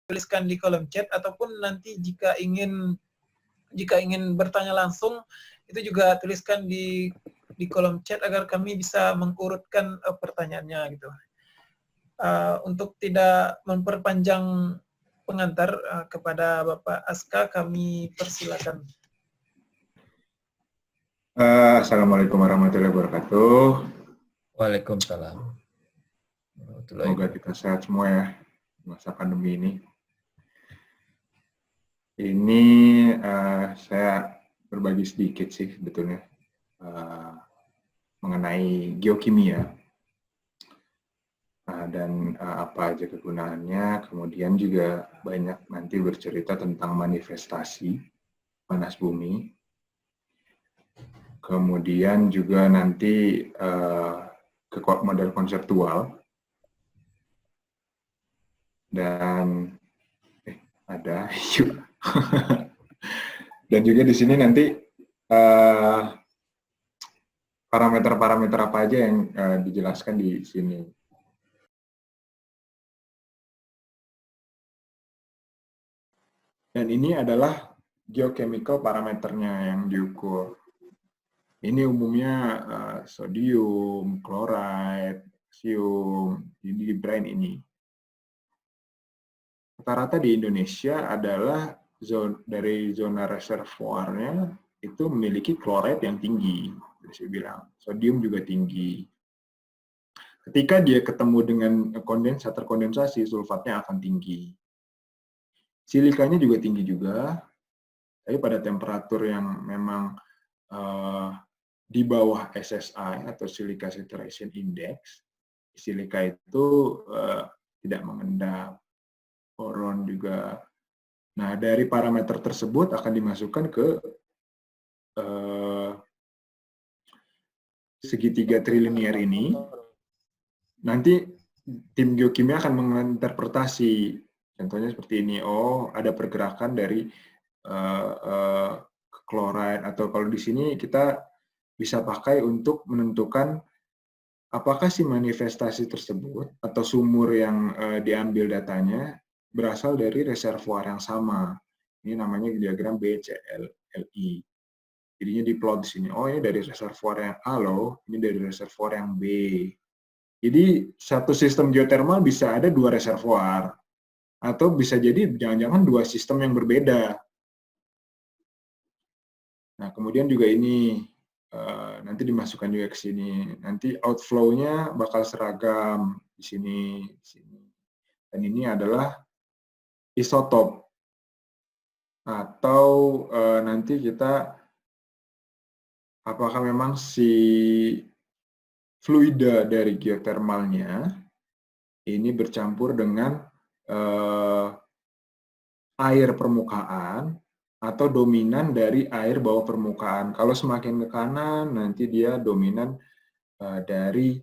Tuliskan di kolom chat, ataupun nanti jika ingin bertanya langsung itu juga tuliskan di kolom chat agar kami bisa mengurutkan pertanyaannya gitu. Untuk tidak memperpanjang pengantar, kepada Bapak Aska kami persilakan. Assalamualaikum warahmatullahi wabarakatuh. Waalaikumsalam. Semoga kita sehat semua ya masa pandemi ini. Ini saya berbagi sedikit sih sebetulnya mengenai geokimia dan apa aja kegunaannya. Kemudian juga banyak nanti bercerita tentang manifestasi panas bumi. Kemudian juga nanti model konseptual, dan ada dan juga di sini nanti parameter-parameter apa aja yang dijelaskan di sini. Dan ini adalah geochemical parameternya yang diukur. Ini umumnya sodium, chloride, kalsium, ini di brand ini. Rata-rata di Indonesia adalah dari zona reservoirnya itu memiliki chloride yang tinggi, saya bilang. Sodium juga tinggi. Ketika dia ketemu dengan terkondensasi, sulfatnya akan tinggi. Silikanya juga tinggi juga, tapi pada temperatur yang memang di bawah SSI atau Silica Saturation Index, silika itu tidak mengendap, boron juga. Nah, dari parameter tersebut akan dimasukkan ke segitiga trilinier ini. Nanti tim geokimia akan menginterpretasi, contohnya seperti ini. Oh, ada pergerakan dari chloride, atau kalau di sini kita bisa pakai untuk menentukan apakah si manifestasi tersebut atau sumur yang diambil datanya berasal dari reservoir yang sama. Ini namanya diagram BCLI. Jadinya diplot di sini. Oh, ini dari reservoir yang A loh, ini dari reservoir yang B. Jadi satu sistem geotermal bisa ada dua reservoir, atau bisa jadi jangan-jangan dua sistem yang berbeda. Nah, kemudian juga ini nanti dimasukkan juga ke sini. Nanti outflow-nya bakal seragam di sini. Dan ini adalah isotop. Atau nanti kita apakah memang si fluida dari geotermalnya ini bercampur dengan air permukaan atau dominan dari air bawah permukaan. Kalau semakin ke kanan, nanti dia dominan dari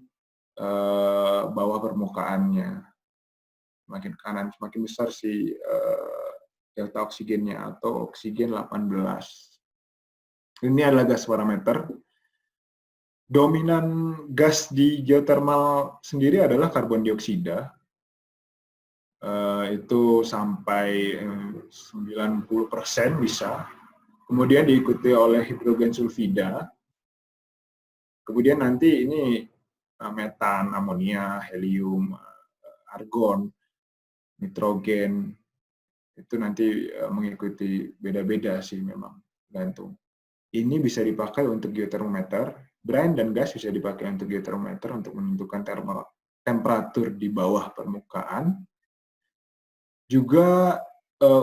bawah permukaannya. Semakin kanan, semakin besar si delta oksigennya, atau oksigen 18. Ini adalah gas parameter. Dominan gas di geotermal sendiri adalah karbon dioksida. Itu sampai 90% bisa. kemudian diikuti oleh hidrogen sulfida, kemudian nanti ini metan, amonia, helium, argon, nitrogen, itu nanti mengikuti beda-beda sih memang, gantung. Ini bisa dipakai untuk geotermometer, brine dan gas bisa dipakai untuk geotermometer untuk menentukan temperatur di bawah permukaan, juga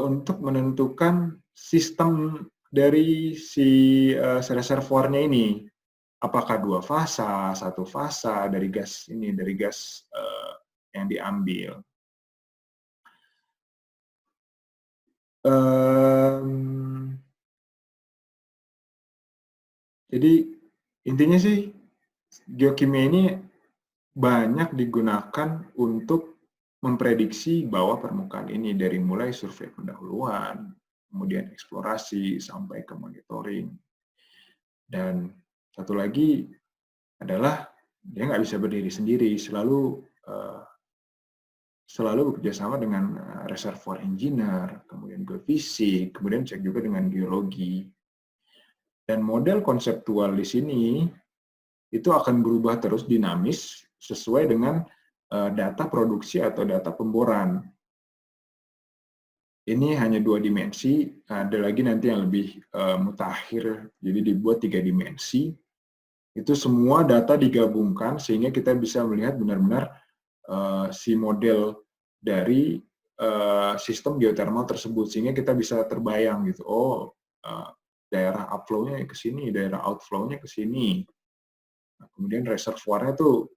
untuk menentukan sistem dari si reservoirnya ini, apakah 2 fasa, 1 fasa dari gas ini, dari gas yang diambil. Jadi intinya sih geokimia ini banyak digunakan untuk memprediksi bawah permukaan ini, dari mulai survei pendahuluan, kemudian eksplorasi, sampai ke monitoring. Dan satu lagi adalah dia nggak bisa berdiri sendiri, selalu bekerjasama dengan reservoir engineer, kemudian geofisik, kemudian cek juga dengan geologi. Dan model konseptual di sini itu akan berubah terus dinamis sesuai dengan data produksi atau data pemboran. Ini hanya 2 dimensi, ada lagi nanti yang lebih mutakhir, jadi dibuat 3 dimensi. Itu semua data digabungkan sehingga kita bisa melihat benar-benar si model dari sistem geothermal tersebut, sehingga kita bisa terbayang gitu, oh daerah upflow-nya ke sini, daerah outflow-nya ke sini. Nah, kemudian reservoirnya tuh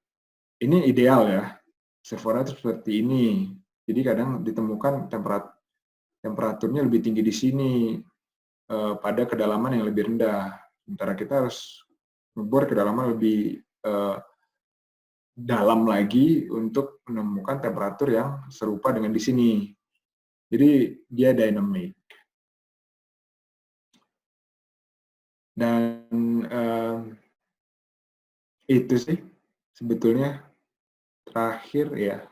ini ideal ya, reservoirnya tuh seperti ini. Jadi kadang ditemukan temperaturnya lebih tinggi di sini pada kedalaman yang lebih rendah. Sementara kita harus ngebor kedalaman lebih dalam lagi untuk menemukan temperatur yang serupa dengan di sini. Jadi dia dynamic. Dan itu sih sebetulnya terakhir ya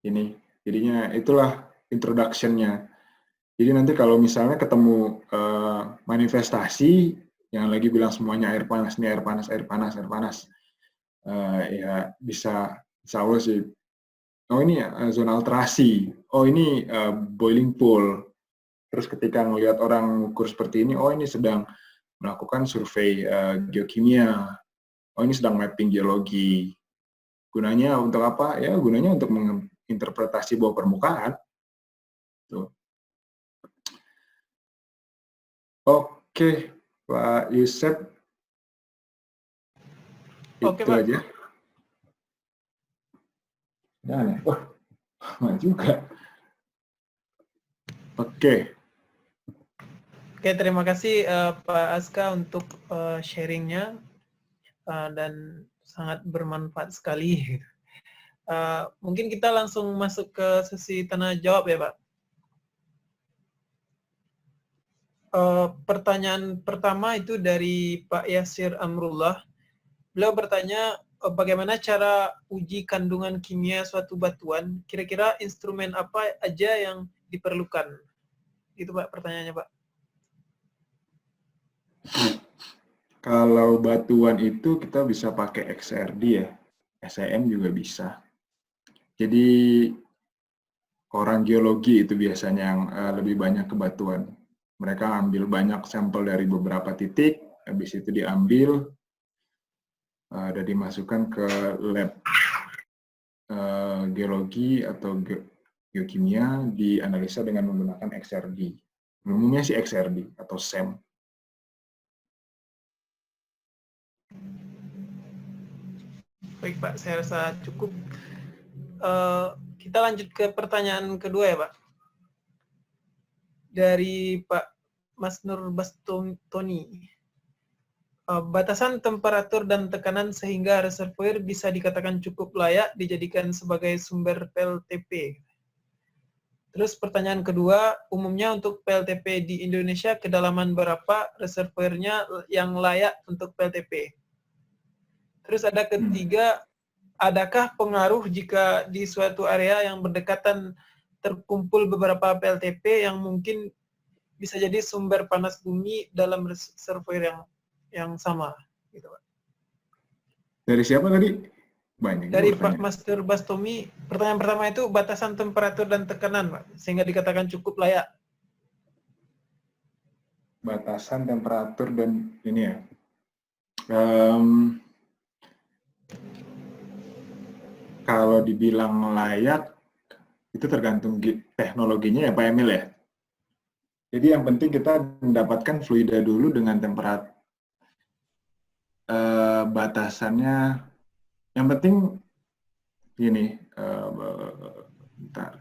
ini. Jadinya itulah introduction-nya. Jadi nanti kalau misalnya ketemu manifestasi yang lagi bilang semuanya air panas, ini air panas, air panas, air panas, ya bisa, insya Allah sih, oh ini zona alterasi, oh ini boiling pool. Terus ketika ngelihat orang ukur seperti ini, oh ini sedang melakukan survei geokimia, oh ini sedang mapping geologi. Gunanya untuk apa? Ya gunanya untuk menginterpretasi bawah permukaan. Tuh. Oke, Pak Yusef. Oke, Itu Pak. aja. Nah, wah, lama juga. Oke. Oke, terima kasih Pak Aska untuk sharingnya dan sangat bermanfaat sekali. Mungkin kita langsung masuk ke sesi tanya jawab ya, Pak. Pertanyaan pertama itu dari Pak Yasir Amrullah. Beliau bertanya, bagaimana cara uji kandungan kimia suatu batuan? Kira-kira instrumen apa aja yang diperlukan? Itu Pak pertanyaannya, Pak. Kalau batuan itu kita bisa pakai XRD ya, SEM juga bisa. Jadi orang geologi itu biasanya yang lebih banyak ke batuan. Mereka ambil banyak sampel dari beberapa titik, habis itu diambil dan dimasukkan ke lab geologi atau geokimia, dianalisa dengan menggunakan XRD. Umumnya sih XRD atau SEM. Baik Pak, saya rasa cukup. Kita lanjut ke pertanyaan kedua ya Pak. Dari Pak Mas Nur Bastoni. Batasan temperatur dan tekanan sehingga reservoir bisa dikatakan cukup layak dijadikan sebagai sumber PLTP. Terus pertanyaan kedua, umumnya untuk PLTP di Indonesia kedalaman berapa reservoirnya yang layak untuk PLTP? Terus ada ketiga, adakah pengaruh jika di suatu area yang berdekatan terkumpul beberapa PLTP yang mungkin bisa jadi sumber panas bumi dalam reservoir yang sama, gitu Pak. Dari siapa tadi? Banyak Dari juga Pak Master Bastomi, pertanyaan pertama itu batasan temperatur dan tekanan, Pak, sehingga dikatakan cukup layak. batasan temperatur dan ini ya. Em, kalau dibilang layak, itu tergantung teknologinya ya Pak Emil ya. Jadi yang penting kita mendapatkan fluida dulu dengan temperatur batasannya. Yang penting gini, bentar.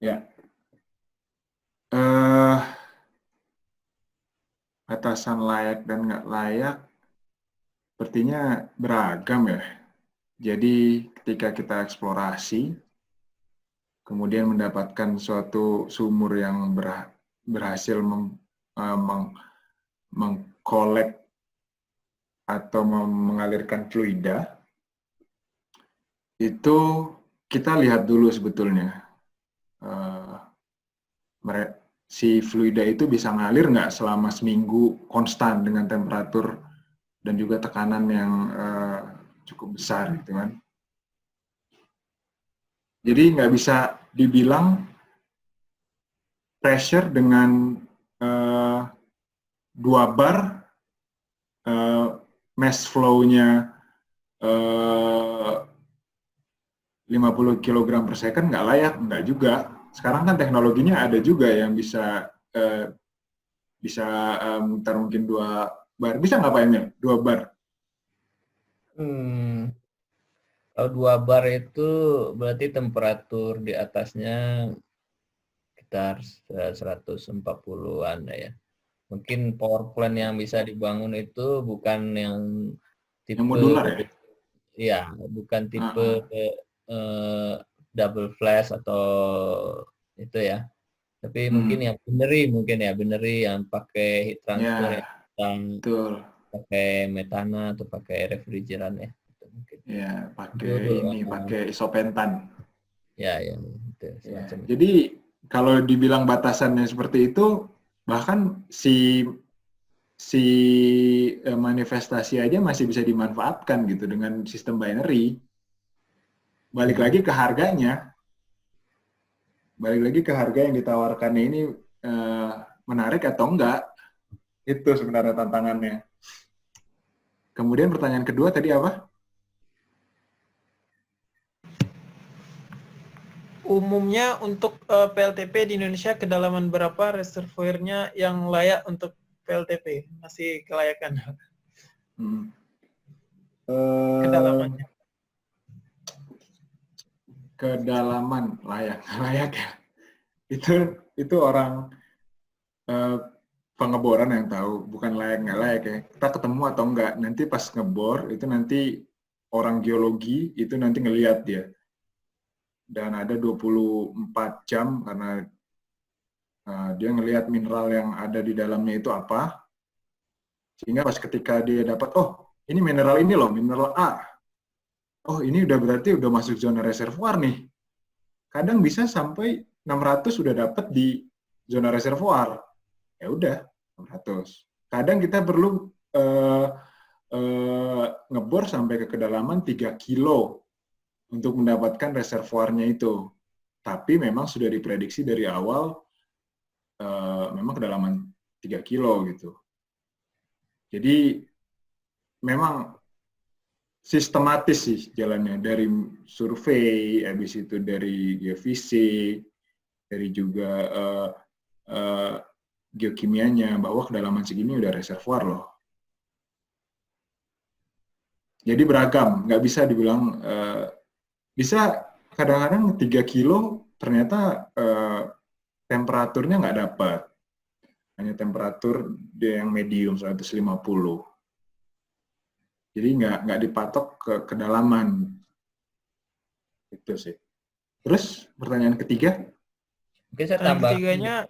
Ya, batasan layak dan nggak layak, sepertinya beragam ya. Jadi ketika kita eksplorasi, kemudian mendapatkan suatu sumur yang berhasil mengkolek atau mengalirkan fluida, itu kita lihat dulu sebetulnya si fluida itu bisa ngalir nggak selama seminggu konstan dengan temperatur dan juga tekanan yang cukup besar gitu kan. Jadi nggak bisa dibilang pressure dengan 2 bar mass flow-nya 50 kg per second nggak layak, nggak juga. Sekarang kan teknologinya ada juga yang bisa mutar mungkin 2 bar. Bisa nggak Pak Emil? 2 bar? Kalau 2 bar itu berarti temperatur di atasnya sekitar 140-an ya. Mungkin power plant yang bisa dibangun itu bukan yang tipe yang modular ya? Iya, bukan tipe double flash atau itu ya. Tapi mungkin yang binary yang pakai heat transfer Ya, yang betul. pakai metana atau pakai refrigeran ya. Mungkin. Ya, pakai isopentan. Ya, itu Ya, semacam itu. jadi kalau dibilang batasannya seperti itu, bahkan si manifestasi aja masih bisa dimanfaatkan gitu dengan sistem binary. Balik lagi ke harganya. Balik lagi ke harga yang ditawarkannya ini menarik atau enggak. Itu sebenarnya tantangannya. Kemudian pertanyaan kedua tadi apa? Umumnya untuk PLTP di Indonesia kedalaman berapa reservoirnya yang layak untuk PLTP? Masih kelayakan. Kedalamannya. Kedalaman layak ya. Itu orang pengeboran yang tahu, bukan layak nggak layak ya. Kita ketemu atau enggak, nanti pas ngebor itu nanti orang geologi itu nanti ngelihat dia. Dan ada 24 jam karena dia ngelihat mineral yang ada di dalamnya itu apa. Sehingga pas ketika dia dapat, oh ini mineral ini loh, mineral A. Oh ini udah berarti udah masuk zona reservoir nih. Kadang bisa sampai 600 sudah dapat di zona reservoir. Ya udah 600. Kadang kita perlu ngebor sampai ke kedalaman 3 kilo untuk mendapatkan reservoirnya itu. Tapi memang sudah diprediksi dari awal memang kedalaman 3 kilo gitu. Jadi memang sistematis sih jalannya, dari survei, habis itu dari geofisik, dari juga geokimianya, bahwa kedalaman segini udah reservoir loh. Jadi beragam, nggak bisa dibilang, bisa kadang-kadang 3 kilo ternyata temperaturnya nggak dapat. Hanya temperatur yang medium, 150. Jadi nggak dipatok ke kedalaman. Itu sih. Terus pertanyaan ketiga? Mungkin saya tambah. Ketiganya,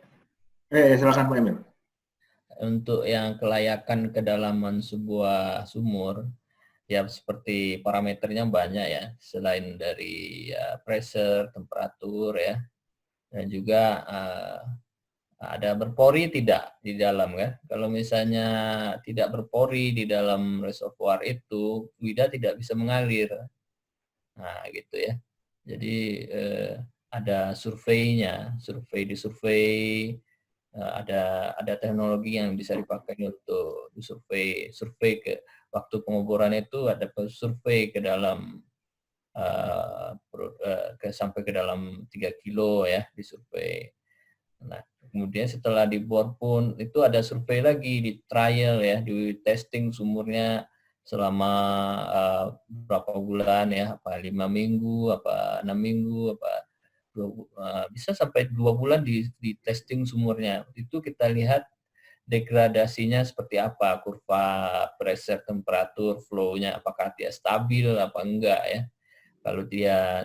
Silakan Pak Emil. untuk yang kelayakan kedalaman sebuah sumur, ya seperti parameternya banyak ya, selain dari pressure, temperatur ya, dan juga ada berpori tidak di dalam kan. Kalau misalnya tidak berpori di dalam reservoir itu, fluida tidak bisa mengalir. Nah, gitu ya. Jadi ada surveinya, survei ada teknologi yang bisa dipakai untuk survei ke waktu penguburan itu ada survei ke dalam sampai ke dalam 3 kilo ya disurvei. Nah, kemudian setelah dibor pun itu ada survei lagi di trial ya, di testing sumurnya selama berapa bulan ya, apa 5 minggu, apa 6 minggu, apa bisa sampai 2 bulan di testing sumurnya. Itu kita lihat degradasinya seperti apa, kurva pressure, temperatur, flow-nya apakah dia stabil apa enggak ya. Kalau dia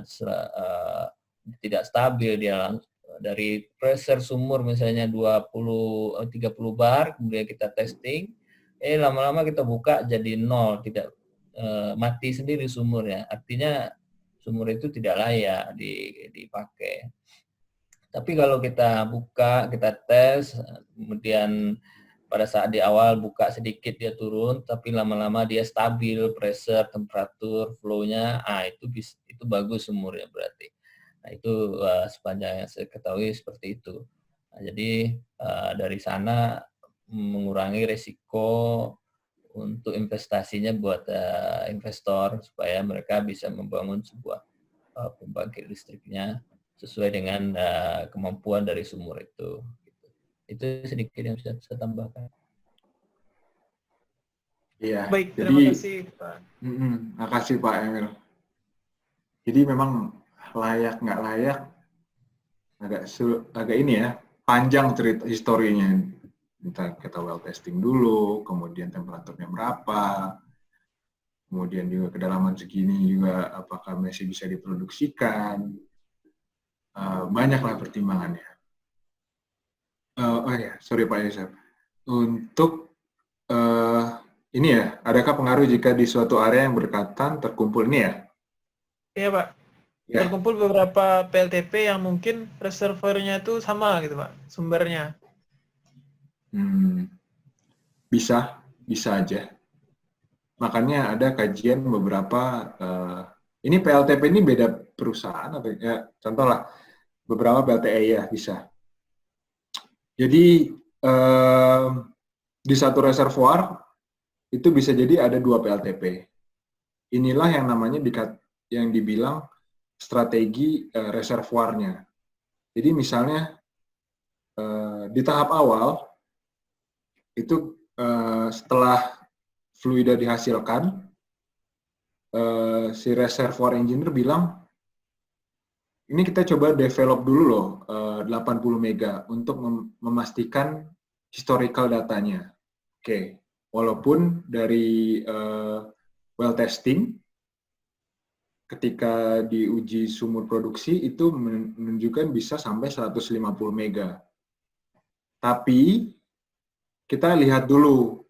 tidak stabil, dia dari pressure sumur misalnya 30 bar, kemudian kita testing, lama-lama kita buka jadi 0, tidak mati sendiri sumurnya. Artinya sumur itu tidak layak dipakai. Tapi kalau kita buka, kita tes, kemudian pada saat di awal buka sedikit dia turun, tapi lama-lama dia stabil, pressure, temperatur, flow-nya, itu bagus sumurnya berarti. Nah, itu sepanjang yang saya ketahui seperti itu. Nah, jadi dari sana mengurangi resiko untuk investasinya buat investor supaya mereka bisa membangun sebuah pembangkit listriknya sesuai dengan kemampuan dari sumur itu. Itu sedikit yang bisa saya tambahkan. Iya. Baik, Jadi, terima kasih Pak. makasih Pak Emil. Jadi memang layak nggak layak agak ini ya, panjang cerita historinya. Entah kita well testing dulu, kemudian temperaturnya berapa, kemudian juga kedalaman segini juga apakah masih bisa diproduksikan. Banyaklah pertimbangannya. Oh ya, sorry Pak Yusuf. Untuk ini ya, adakah pengaruh jika di suatu area yang berdekatan terkumpul ini ya? Iya Pak, Ya. terkumpul beberapa PLTP yang mungkin reservoirnya itu sama gitu Pak, sumbernya. Bisa aja. Makanya ada kajian beberapa, ini PLTP ini beda perusahaan atau ya, contoh lah, beberapa PLTE ya bisa. Jadi di satu reservoir itu bisa jadi ada 2 PLTP. Inilah yang namanya yang dibilang strategi reservoirnya. Jadi misalnya di tahap awal itu setelah fluida dihasilkan, si reservoir engineer bilang, ini kita coba develop dulu loh 80 mega untuk memastikan historical datanya. Oke, walaupun dari well testing, ketika diuji sumur produksi itu menunjukkan bisa sampai 150 mega. Tapi kita lihat dulu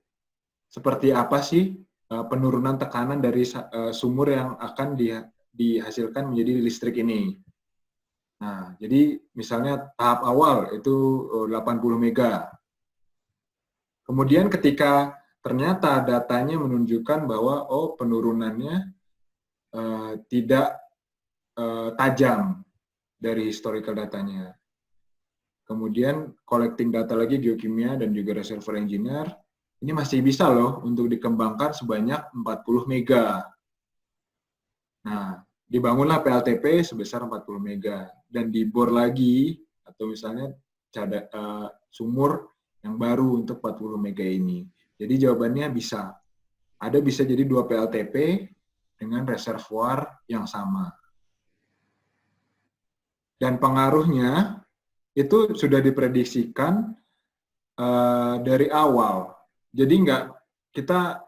seperti apa sih penurunan tekanan dari sumur yang akan dihasilkan menjadi listrik ini. Nah, jadi misalnya tahap awal itu 80 mega. Kemudian ketika ternyata datanya menunjukkan bahwa penurunannya tidak tajam dari historical datanya. Kemudian collecting data lagi geokimia dan juga reservoir engineer, ini masih bisa loh untuk dikembangkan sebanyak 40 mega. Nah, dibangunlah PLTP sebesar 40 mega dan dibor lagi atau misalnya sumur yang baru untuk 40 mega ini. Jadi jawabannya bisa. Ada bisa jadi 2 PLTP dengan reservoir yang sama. Dan pengaruhnya itu sudah diprediksikan dari awal. Jadi kita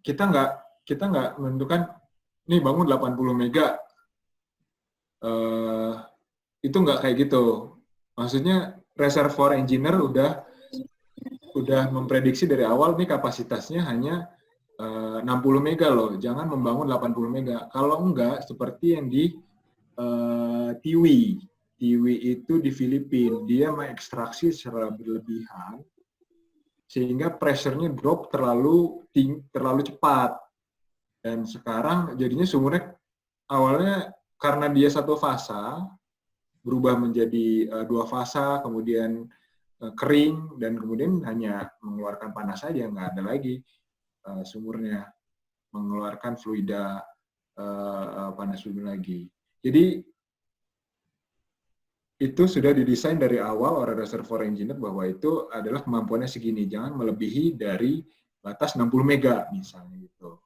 nggak menentukan nih bangun 80 mega. Itu nggak kayak gitu. Maksudnya reservoir engineer udah udah memprediksi dari awal nih kapasitasnya hanya 60 mega loh, jangan membangun 80 mega. Kalau enggak, seperti yang di Tiwi. Tiwi itu di Filipina, dia mengekstraksi secara berlebihan, sehingga pressure-nya drop terlalu cepat. Dan sekarang jadinya sumurnya awalnya karena dia satu fasa, berubah menjadi 2 fasa, kemudian kering, dan kemudian hanya mengeluarkan panas saja, nggak ada lagi sumurnya mengeluarkan fluida panas bumi lagi. Jadi itu sudah didesain dari awal oleh reservoir engineer bahwa itu adalah kemampuannya segini, jangan melebihi dari batas 60 mega misalnya gitu.